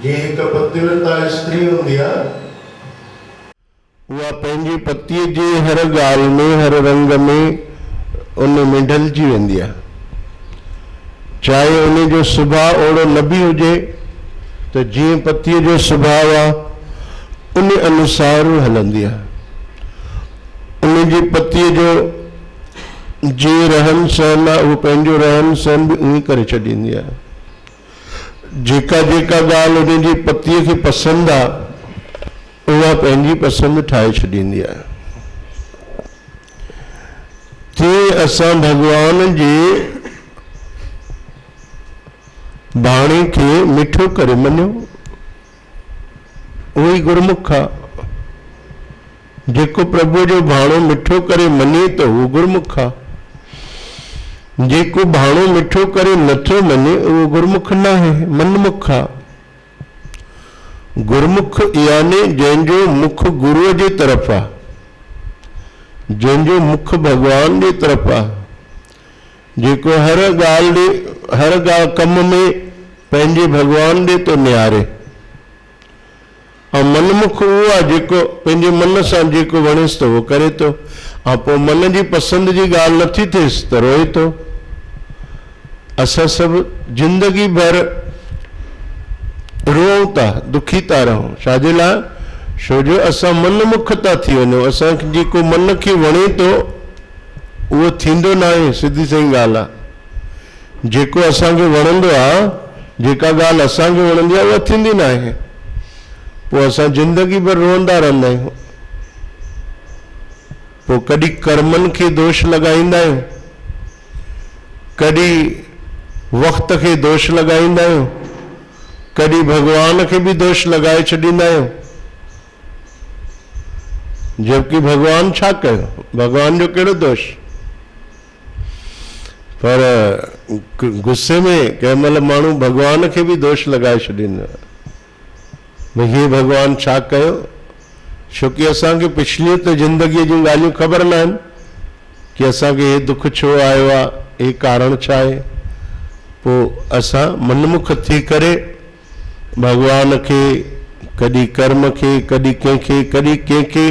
जे एक पतिव्रता स्त्री होंदी आ उहा पंहिंजी पतीअ जे हर ॻाल्हि में हर रंग में उन ढलिजी वेंदी आहे। चाहे उन जो सुभाउ ओड़ो न बि हुजे त जीअं पतीअ जो सुभाउ आहे उन अनुसार हलंदी आहे। उन जी पतीअ जो जीअं रहन सहन आहे उहो पंहिंजो रहन सहन बि उअं करे छॾींदी आहे। जेका जेका ॻाल्हि उन जी पतीअ खे पसंदि आहे उहा पंहिंजी पसंदि ठाहे छॾींदी आहे। तीअं असां भॻवान जे बाणी खे मिठो करे मञो, उहो ई गुरमुख आहे। जेको प्रभु जो भाणो मिठो करे मञे त उहो गुरमुख आहे। जेको भाणो मिठो करे नथो मञे उहो गुरमुख न आहे, मनमुख आहे। गुरमुख यानी जंहिंजो मुख गुरुअ जे तरफ़ आहे, जंहिंजो मुख भगवान जे तरफ़ आहे, जेको हर ॻाल्हि हर कम में पंहिंजे भगवान ॾे थो निहारे। ऐं मनमुख उहो आहे जेको पंहिंजे मन सां जेको वणेसि थो उहो करे थो, ऐं पोइ मन जी पसंदि जी ॻाल्हि नथी थिएसि त रोए थो। असां सभु जिंदगी भर रोऊं था, दुखी था रहूं। छाजे लाइ? छो जो असां मनमुख था थी वञूं। असां जेको मन खे वणे थो उहो थींदो न आहे, सिधी सही ॻाल्हि आहे। जेको असांखे वणंदो आहे, जेका ॻाल्हि असांखे वणंदी आहे उहा थींदी न आहे। पोइ असां जिंदगी भर रोअंदा रहंदा आहियूं। पोइ कॾहिं कर्मनि खे दोष लॻाईंदा आहियूं, कॾहिं वक़्त खे दोष लॻाईंदा आहियूं, कॾहिं भगवान खे बि दोष लॻाए छॾींदा आहियूं। जबकि भगवान छा कयो? भगवान जो कहिड़ो दोष? पर गुस्से में कंहिं महिल माण्हू भगवान खे बि दोष लॻाए छॾींदो आहे। भई हे भगवान छा कयो? छोकी असांखे पिछली त ज़िंदगीअ जूं ॻाल्हियूं ख़बर न आहिनि कि असांखे हे दुख छो आयो आहे, हे कारण छा आहे। पोइ असां मनमुख थी करे भगवान खे, कॾहिं कर्म खे, कॾहिं कंहिंखे, कॾहिं कंहिंखे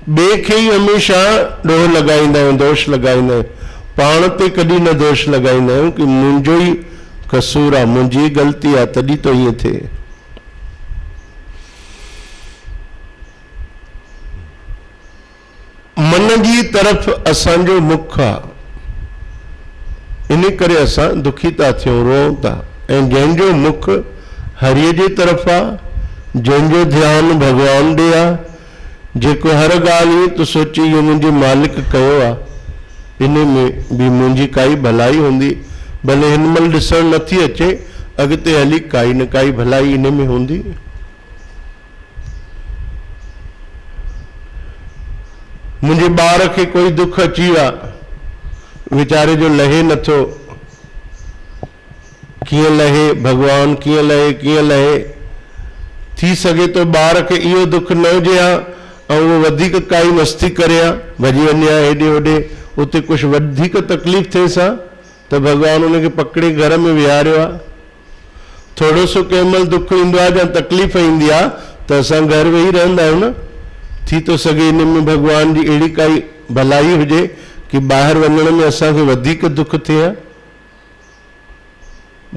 ॿिए खे ई हमेशह ॾोह लॻाईंदा आहियूं, दोष लॻाईंदा आहियूं। पाण ते कॾहिं न दोष लॻाईंदा आहियूं कि मुंहिंजो ई कसूर आहे, मुंहिंजी ग़लती आहे, तॾहिं तो ईअं थिए। मन जी तरफ़ असांजो मुख आहे, इन करे असां दुखी था थियूं, रोऊं था। ऐं जंहिंजो मुख हरिय जे तरफ़ आहे, जंहिंजो ध्यानु भगवान ॾे आहे, जेको हर ॻाल्हि ईअं तो सोचे इहो मुंहिंजो मालिक कयो आहे, इन में बि मुंहिंजी काई भलाई हूंदी। भले हिन महिल ॾिसणु नथी अचे, अॻिते हली काई न काई भलाई इन में हूंदी। मुंहिंजे ॿार खे कोई दुख अची वियो, वीचारे जो लहे नथो, कीअं लहे भगवान, कीअं लहे, कीअं लहे। थी सघे तो ॿार खे इहो दुख न हुजे हा ऐं उहो वधीक काई मस्ती करे हा, भॼी वञे हा हेॾे होॾे, उते कुझु वधीक तकलीफ़ थिएसि हा त भगवान उनखे पकड़े घर में विहारियो आहे। थोरो सो कंहिं महिल दुख ईंदो आहे या तकलीफ़ ईंदी आहे त असां घर वेही रहंदा आहियूं न। थी तो सघे इन में भगवान जी अहिड़ी काई भलाई हुजे कि ॿाहिरि वञण में असांखे वधीक दुख थिए हा।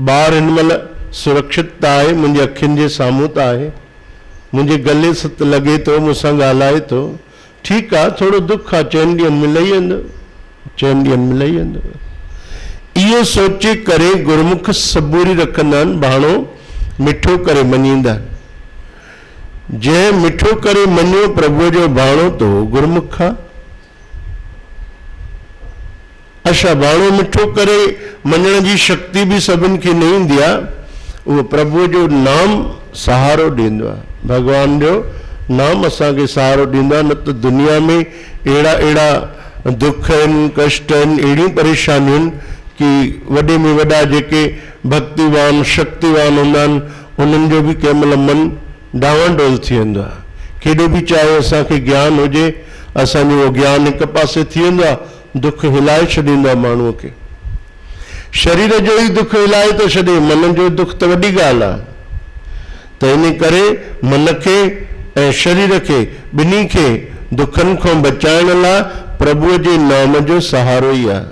ॿार हिन महिल सुरक्षित त आहे, मुंहिंजे अखियुनि जे साम्हूं त आहे, मुंहिंजे गले सां त लॻे थो, मूंसां ॻाल्हाए थो। ठीकु आहे, थोरो दुख आहे, 4 ॾींहंनि में लही वेंदो, 4 ॾींहंनि में लही वेंदो। इहो सोचे करे गुरमुख सबूरी रखंदा आहिनि, भाणो मिठो करे मञींदा आहिनि। जंहिं मिठो करे मञियो प्रभु जो भाणो तो गुरमुख आहे। अच्छा, भाणो मिठो करे मञण जी शक्ति भी सभिनि खे न ईंदी आहे। उहो प्रभु जो नाम सहारो ॾींदो आहे, भगवान जो नाम असांखे सहारो ॾींदो आहे। न त दुनिया में अहिड़ा अहिड़ा दुख आहिनि, कष्ट आहिनि, अहिड़ियूं परेशानियूं आहिनि कि वॾे में वॾा जेके भक्तिवान शक्तिवान हूंदा आहिनि उन्हनि जो बि कंहिं महिल मन डावाडोल थी वेंदो आहे। केॾो बि चाहे असांखे ज्ञान हुजे, असांजो उहो ज्ञान हिकु पासे थी वेंदो आहे, दुख हिलाए छॾींदो आहे माण्हूअ खे। शरीर जो ई दुख हिलाए थो छॾे, मन जो दुख त वॾी ॻाल्हि आहे। त इन करे मन खे ऐं शरीर खे ॿिन्ही खे दुखनि खां बचाइण लाइ प्रभुअ जे नाम जो सहारो ई आहे,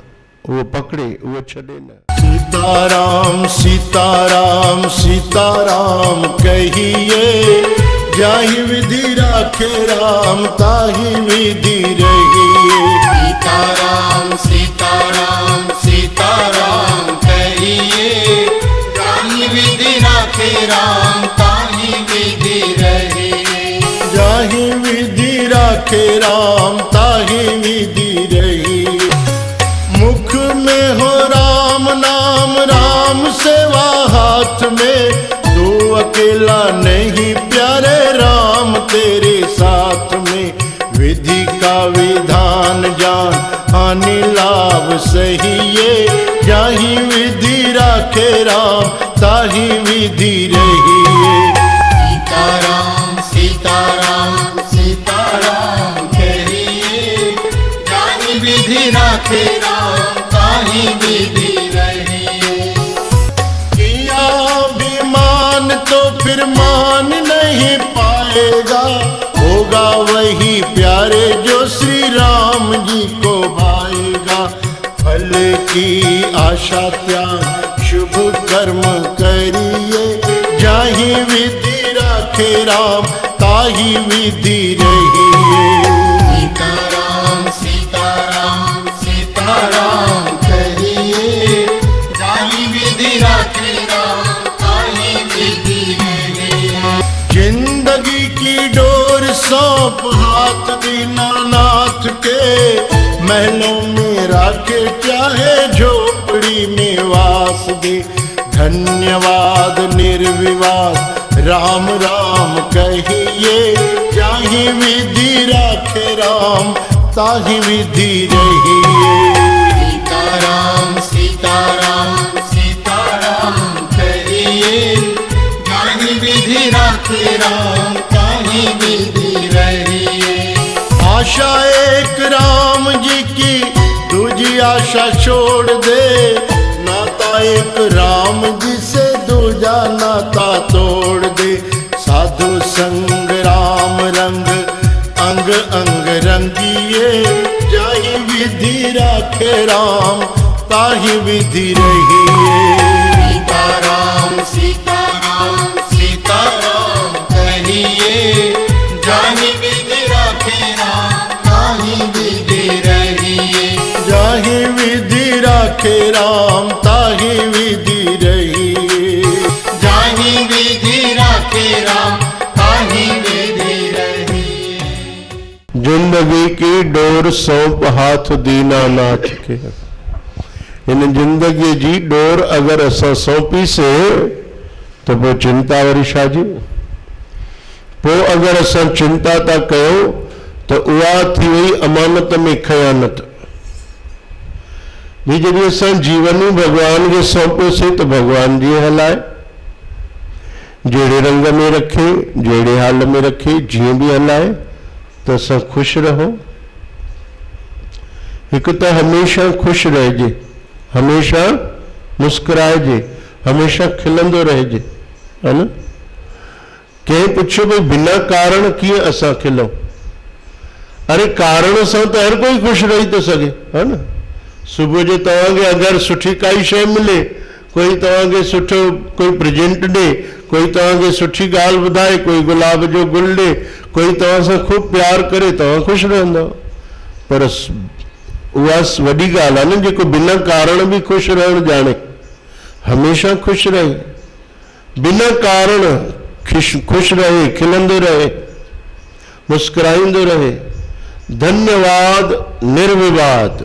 उहो पकड़े, उहो छॾे न। सीताराम सीताराम सीताराम कहिए, जाहि विधि राखे राम ताहि विधि रहिए। सीताराम सीताराम सीताराम कहिए, जाहि विधि राखे राम ताहि विधि रहिए। जाहि विधि राखे राम ताहि विधि रहिए। मुख में हो राम नाम, राम सेवा हाथ में, तू अकेला नहीं प्यारे राम तेरे साथ में। विधि का विधान जान हानि लाभ सहिए, जाहि विधि राखे राम ताहि विधि रहिए। सीताराम सीताराम सीताराम कहिए, जाहि विधि राखे राम ताहि विधि रहिए। किया अभिमान तो फिर मान नहीं पाएगा, होगा वही प्यारे जो श्री राम जी को भाएगा। फल की आशा त्याग शुभ कर्म करिए, जाहि विधि राखे राम ताहि विधि रहिए। सीताराम सीताराम सीताराम कहिए, जाहि विधि राखे राम ताहि विधि रहिए। जिंदगी की डोर सौंप हाथ दीनानाथ के, महलों में राखे चाहे झोपड़ी में वास दे। धन्यवाद निर्विवाद राम राम कहिए, जाहि विधि राखे राम ताहि विधि रहिए। सीताराम सीताराम सीताराम कहिए, जाहि विधि राखे राम ताहि विधि रहिए। आशा एक राम जी की, दूजी आशा छोड़ दे। नाता एक राम जी से, दूजा नाता तोड़ दे। साधु संग राम रंग, अंग अंग रंगिए, जाहि विधि राखे राम ताहि विधि रहिए। सीताराम सीताराम सीताराम कहिए, जाहि विधि राखे राम ताहि विधि रहिए। जाहि विधि राखे राम ताहि विधि रहिए। जाहि विधि राखे राम ताहि विधि रहिए। जिंदगी की डोर सौंप हाथ दीनानाथ के। इन जिंदगी जी डोर अगर असां सौंपीसे तो पोइ चिंता वरी छाजी। पोइ अगर असां चिंता था कयो तो उहा थी वई अमानत में खयानत। भी जॾहिं असां जीवन ई भगवान खे सौंपियोसीं तो भगवान जी हलाए, जहिड़े रंग में रखे, जहिड़े हाल में रखे, जीअं बि हलाए, तो असां ख़ुशि रहो। हिकु त हमेशा ख़ुशि रहिजे, हमेशा मुस्कुराइजे, हमेशा खिलंदो रहिजे, है न। कंहिं पुछियो भई बिना कारण कीअं असां खिलूं? अरे कारण सां त हर कोई ख़ुशि रही थो सघे, है न। सुबुह जो तव्हांखे अगरि सुठी काई शइ मिले, कोई तव्हांखे सुठो कोई प्रेजेंट ॾे, कोई तव्हांखे सुठी ॻाल्हि ॿुधाए, कोई गुलाब जो गुल ॾे, कोई तव्हां सां ख़ूब प्यार करे, तव्हां ख़ुशि रहंदव। पर उहा वॾी ॻाल्हि आहे न, जेको बिना कारण बि ख़ुशि रहणु ॼाणे, हमेशा ख़ुशि रहे, बिना कारण ख़ुशि रहे, खिलंदो रहे, मुस्कुराईंदो रहे। धन्यवाद निर्विवाद,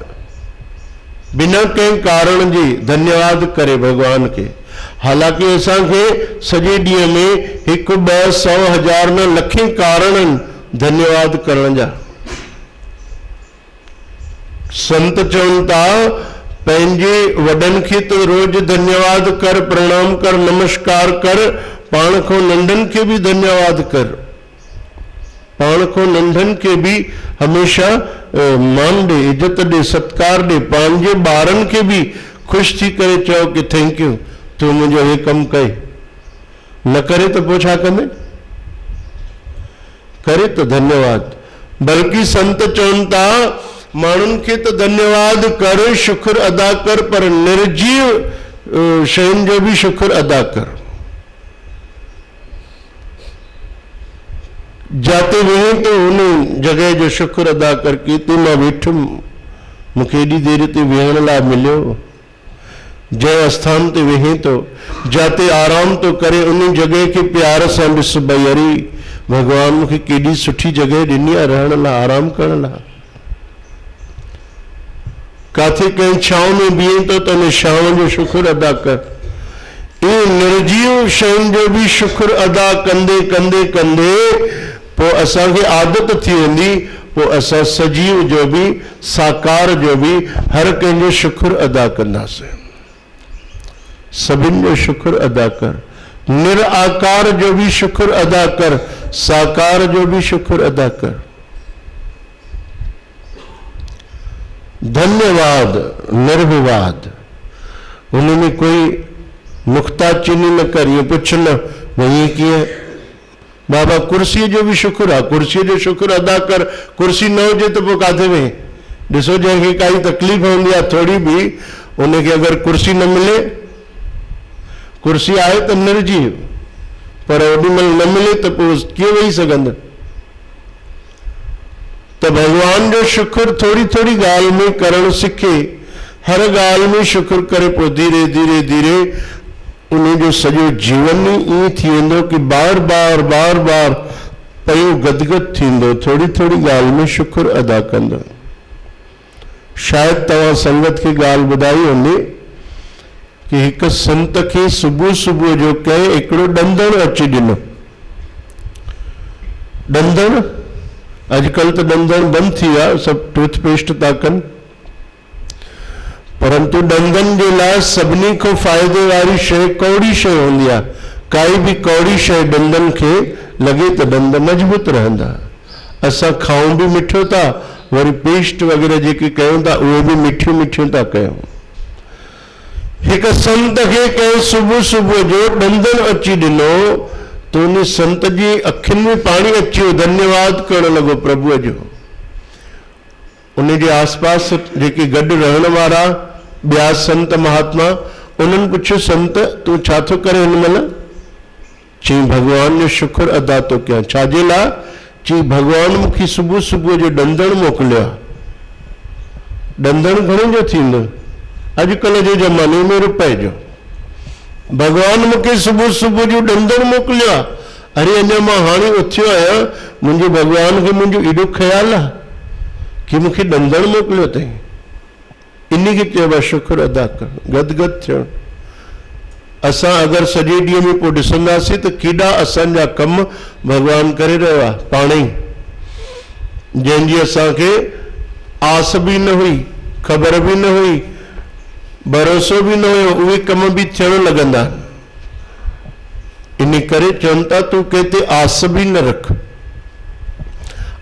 बिना कंहिं कारण जी धन्यवाद करे भगवान के। हालांकि असांखे सॼे ॾींहं में 1, 2, 100, 1000 न लखें कारण धन्यवाद करण जा। संत चवनि था पंहिंजे वॾनि खे तो रोज धन्यवाद कर, प्रणाम कर, नमस्कार कर, पाण खां नंढनि खे भी धन्यवाद कर, पाण खां नंढनि खे भी हमेशा मान ॾे, इज्जत ॾे, सत्कार ॾे। पंहिंजे ॿारनि खे भी ख़ुशि थी करे चओ कि थैंक यू, तूं मुंहिंजो हे कमु कई। न करे तो पोइ छा कंदे? करे तो धन्यवाद। बल्कि संत चवनि था माण्हुनि खे त धन्यवाद कर, शुक्र अदा कर, पर निर्जीव शयुनि जो भी शुक्र अदा कर। जाते वेहे तो उन जगह जो शुक्र अदा कर कि तू मां वेठुमि, मूंखे एॾी देर ते वेहण लाइ मिलियो। जंहिं स्थान ते वेहे तो, जाते आराम तो करे, उन जगह खे प्यार सां ॾिस भई अरे भगवान मूंखे केॾी सुठी जगह ॾिनी आहे रहण लाइ, आराम करण लाइ। काथे कंहिं छांव में बीहे तो त उन छांव जो शुक्र अदा कर। इन निर्जीव शयुनि जो भी शुक्र अदा कंदे कंदे कंदे पोइ असांखे आदत थी वेंदी, पोइ असां सजीव जो भी साकार जो भी हर कंहिंजो शुक्र अदा कंदासीं। सभिनि जो शुक्र अदा कर, निराकार जो भी शुक्र अदा कर, साकार जो भी शुक्र अदा कर। धन्यवाद निर्विवाद, उनमें कोई नुक्ताचीनी न कर। ये पुछ न भई कीअं बाबा कुर्सी जो भी शुक्र आहे, कुर्सी जो शुक्र अदा कर। कुर्सी न हुजे त पोइ काथे वेह? ॾिसो जंहिंखे काई तकलीफ़ हूंदी आहे थोड़ी भी, उनखे अगर कुर्सी न मिले, कुर्सी आहे त निर्जीव, पर ओॾीमहिल न मिले त पोइ कीअं वेही सघंदा? त भगवान जो शुक्र थोड़ी थोड़ी ॻाल्हि में करणु सिखे, हर ॻाल्हि में शुक्र करे, पोइ धीरे धीरे धीरे उन जो सॼो जीवन ई ईअं थी वेंदो कि बार बार बार बार पयो गदगद थींदो, थोड़ी थोड़ी ॻाल्हि में शुक्र अदा कंदो। शायदि तव्हां संगत खे ॻाल्हि ॿुधाई हूंदी कि हिकु संत खे सुबुह सुबुह जो कंहिं हिकिड़ो ॾंदण अची ॾिनो। ॾंदण अॼुकल्ह त ॾंदण बंदि थी विया, सभु टूथपेस्ट था कनि, परंतु ॾंदनि जे लाइ सभिनी खां फ़ाइदे वारी शइ कौड़ी शइ हूंदी आहे। काई भी कौड़ी शइ ॾंदनि खे लॻे त ॾंद मज़बूत रहंदा। असां खाऊं भी मिठो था, वरी पेस्ट वग़ैरह जेके कयूं था उहे भी मिठियूं मिठियूं था कयूं। हिकु संत खे कंहिं सुबुह सुबुह जो ॾंदण अची ॾिनो तो उन संत जी अखियुनि में पाणी अची वियो, धन्यवाद करण लॻो प्रभुअ जो। उन जे आसपास जेके गॾु रहण वारा ॿिया संत महात्मा, उन्हनि पुछियो संत तूं छा थो करे हिन महिल? चई भगवान जो शुक्र अदा तो कयां। छाजे लाइ? चई भगवान मूंखे सुबुह सुबुह जो ॾंदण मोकिलियो आहे। ॾंदण घणे जो थींदो अॼुकल्ह जे ज़माने में? रुपए जो। भगवान मूंखे सुबुह सुबुह जो ॾंदण मोकिलियो आहे। अरे अञा मां हाणे उथियो आहियां, मुंहिंजे भगवान खे मुंहिंजो एॾो ख़्यालु आहे कि मूंखे ॾंदण मोकिलियो अथई। इन खे चइबो आहे शुक्र अदा करणु, गदगद थियणु। असां अगरि सॼे ॾींहं में पोइ ॾिसंदासीं त केॾा असांजा कम भगवान करे रहियो आहे पाण ई, जंहिंजी असांखे आस भी न हुई, ख़बर भी न हुई, भरोसो भी न हुयो, उहे कम भी थियण लॻंदा। इन करे चवनि था तूं कंहिं ते आस भी न रख,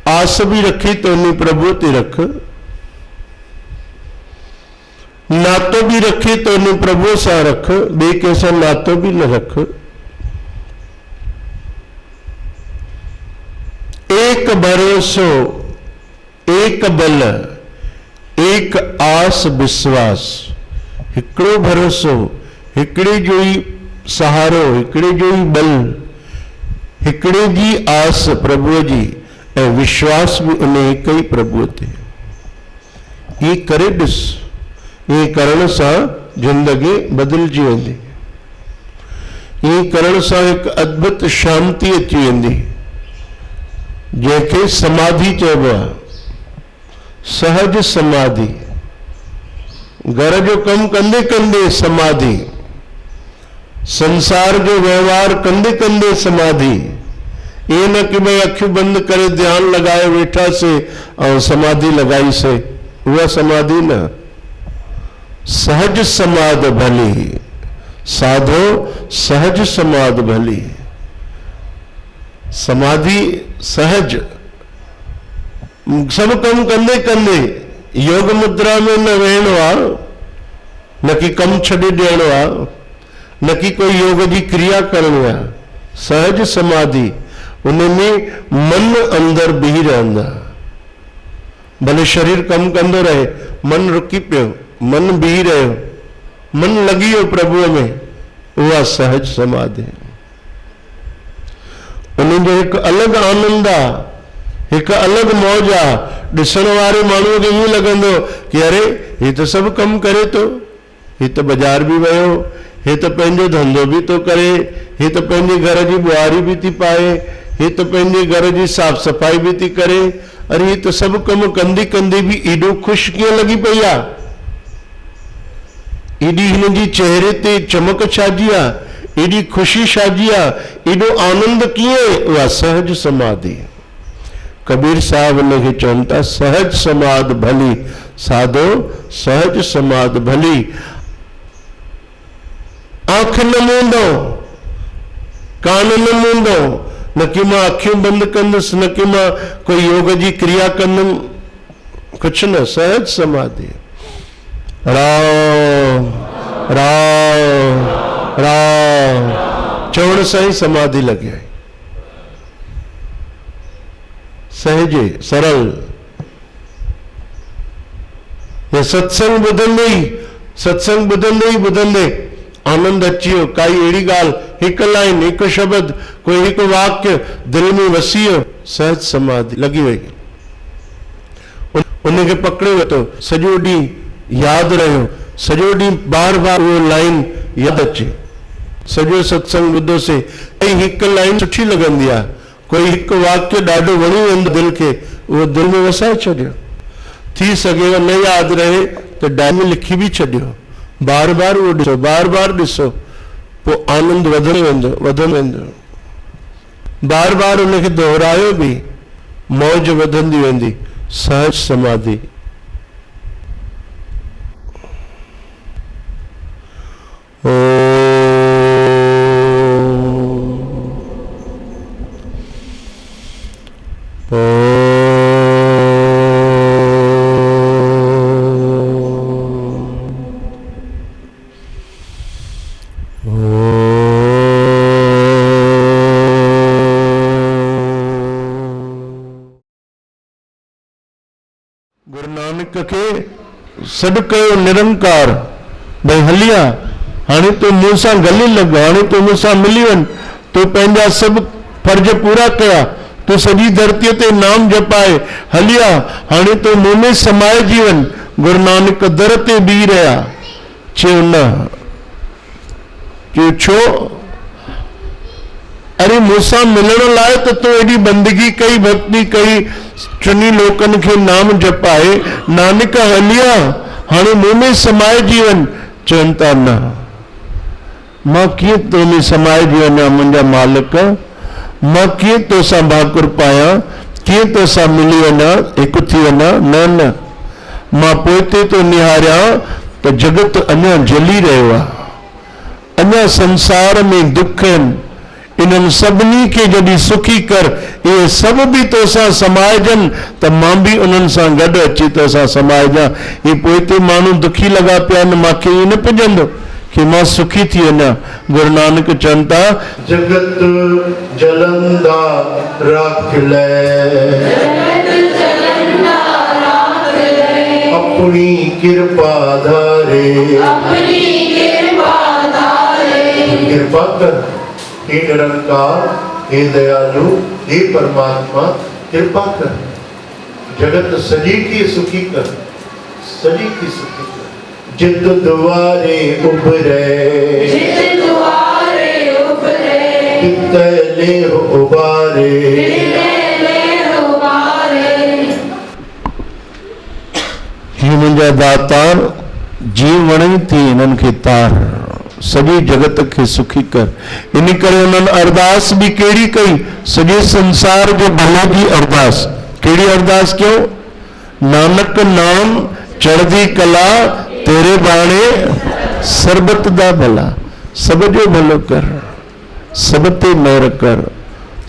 आस भी रखी तो उन प्रभु ते रख, नातो भी रखी तो उन प्रभु सां रख, ॿिए कंहिंसां नातो भी न रख। एक भरोसो, एक बल, एक आस विश्वास। हिकिड़ो भरोसो, हिकिड़े जो ई सहारो, हिकिड़े जो ई बल, हिकिड़े जी आस प्रभुअ जी ऐं विश्वास भी उन हिक ई प्रभुअ ते। ये करे ॾिस, ये करण सां जिंदगी बदिलजी वेंदी। ये करण सां हिकु अद्भुत शांति अची वेंदी, जंहिंखे समाधि चइबो आहे। सहज समाधि, घर जो कम कंदे कंदे समाधि, संसार जो व्यवहार कंदे कंदे समाधि। ये न कि भाई अखियूं बंद करे ध्यान लगाए वेठा से और समाधि लगाई से, वह समाधि न। सहज समाध भली, साधो सहज समाध भली। समाधि सहज, सब कम कंदे कंदे, योग मुद्रा में न वेहणो आहे, न कि कम छॾे ॾियणो आहे, न कि कोई योग जी क्रिया करणी आहे। सहज समाधि उनमें मन अंदर बीह रहंदा। भले शरीर कम कंदो रहे, मन रुकी पियो, मन बीह रहियो, मन लगी वियो प्रभुअ में, उहा सहज समाधि। उनजो हिकु अलॻि आनंद आहे, हिकु अलॻि मौज आहे। ॾिसण वारे माण्हूअ खे ईअं लॻंदो कि अरे हीउ त सभु कमु करे थो, हीउ त बाज़ार बि वियो, हीउ त पंहिंजो धंधो बि थो करे, हीउ त पंहिंजे घर जी ॿुहारी बि थी पाए, हीउ त पंहिंजे घर जी साफ़ सफ़ाई बि थी करे। अरे हीउ त सभु कमु कंदी कंदी बि एॾो ख़ुशि कीअं लॻी पई आहे, एॾी हिन जी चेहरे ते चमक छाजी आहे, एॾी ख़ुशी छाजी आहे, एॾो आनंद कीअं? उहा सहज समाधि। कबीर साहब उनखे चवनि था सहज समाधि भली, साधो सहज समाधि भली। आंख न मूंदो, कान न मूंदो, न कि मां अखियूं बंदि कंदुसि, न कि मां कोई योग जी क्रिया कंदुमि, कुछ न, सहज समाधि। राम राम राम चवण सां ई समाधि लॻे, सहजे सरल। ये सत्संग ॿुधंदे ई ॿुधंदे आनंद अची वियो। काई अहिड़ी ॻाल्हि, हिकु लाइन, हिकु शब्द, कोई हिकु वाक्य दिलि में वसी वियो, सहज समाधि लॻी वई। उनखे पकड़े वरितो, सॼो ॾींहुं यादि रहियो, सॼो ॾींहुं बार बार उहो लाइन यादि अचे। सॼो सत्संग ॿुधोसीं, ऐं हिकु लाइन सुठी लॻंदी आहे, कोई हिकु वाक्य ॾाढो वणी वेंदो दिलि खे, उहो दिलि में वसाए छॾियो। थी सघेव न यादि रहे त डायरी में लिखी बि छॾियो, बार बार उहो ॾिसो, बार बार ॾिसो, पोइ आनंद वधंदो वेंदो। बार बार उनखे दोहरायो बि, मौज वधंदी वेंदी। सहज समाधि। गुरु नानक खे सॾु कयो निरंकार, भई हलिया, हाणे तूं मूं सां गले लॻ, हाणे तूं मूं सां मिली वञ, तूं पंहिंजा सभु फर्ज पूरा कया, तूं सॼी धरतीअ ते नाम जपाए हलिया, हाणे तूं मूं में समाइजी वञ। गुरु नानक दर ते बीह रहिया, चयो न, चयो छो? अरे मूंसां मिलण लाइ त तूं एॾी बंदगी कई, भक्ति कई, चुनी लोकनि खे नाम जपाए, नानक हलिया, हाणे मूं में समाइजी वञ। चवनि था न, मां कीअं तो में समाइजी वञा मुंहिंजा मालिक, मां कीअं तोसां भाकुर पायां, कीअं तोसां मिली वञा, हिकु थी वञा? न न, मां पोइते तो निहारियां त जगत अञा जली रहियो आहे, अञा संसार में दुख आहिनि, इन्हनि सभिनी खे जॾहिं सुखी कर, इहे सभु बि तोसां समाइजनि त मां बि उन्हनि सां गॾु अची तोसां समाइजां। इहे पोइते माण्हू दुखी लॻा पिया आहिनि, मूंखे ईअं न पुॼंदो कि मां सुखी थी वञा। गुरु नानक चवनि था, जगत जलंदा रख ले, अपनी कृपा धारे, कृपा कर, हे निरंकार, हे दयालु, हे परमात्मा, कृपा कर, जगत सजी की सुखी कर, सजी की सुखी कर। जित द्वारे उभरे, तितले उबारे, हे मुंहिंजा दातार, जीव वणई थी इन्हनि खे तार, सॼे जगत खे सुखी कर। इन करे उन्हनि अरदास बि कहिड़ी कई? सॼे संसार जो भले जी अरदास। कहिड़ी अरदास कयो? नानक नाम चढ़दी कला, तेरे बाणे सरबत दा भला। सब जो भलो कर, सब ते मेहर कर,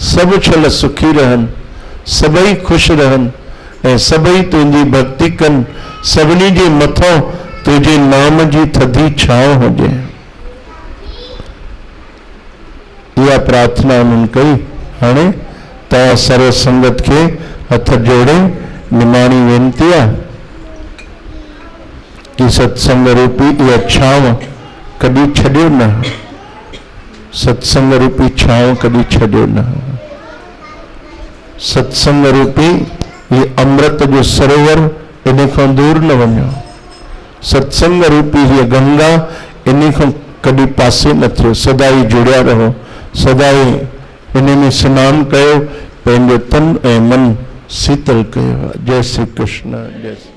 सब छल सुखी रहन, सबई ख़ुशि रहन ऐं सबई तुंहिंजी भक्ति कनि, सभिनी जे मथां तुंहिंजे नाम जी थधी छांव हुजे। इहा प्रार्थना उन्हनि कई। हाणे तव्हां सर्व संगत खे हथ जोड़े निमाणी वेनती आहे कि सत्संग रूपी इहा छांव कॾहिं छॾियो न, सत्संग रूपी छांव कॾहिं छॾियो न। सत्संग रूपी ये अमृत जो सरोवर इन खां दूर न वञो। सत्संग रूपी ये गंगा इन खां कॾहिं पासे न थियो। सदाई जुड़िया रहो, सदाई इन में सनानु कयो, पंहिंजो तन ऐं मन शीतल कयो। जय श्री कृष्ण। जय श्री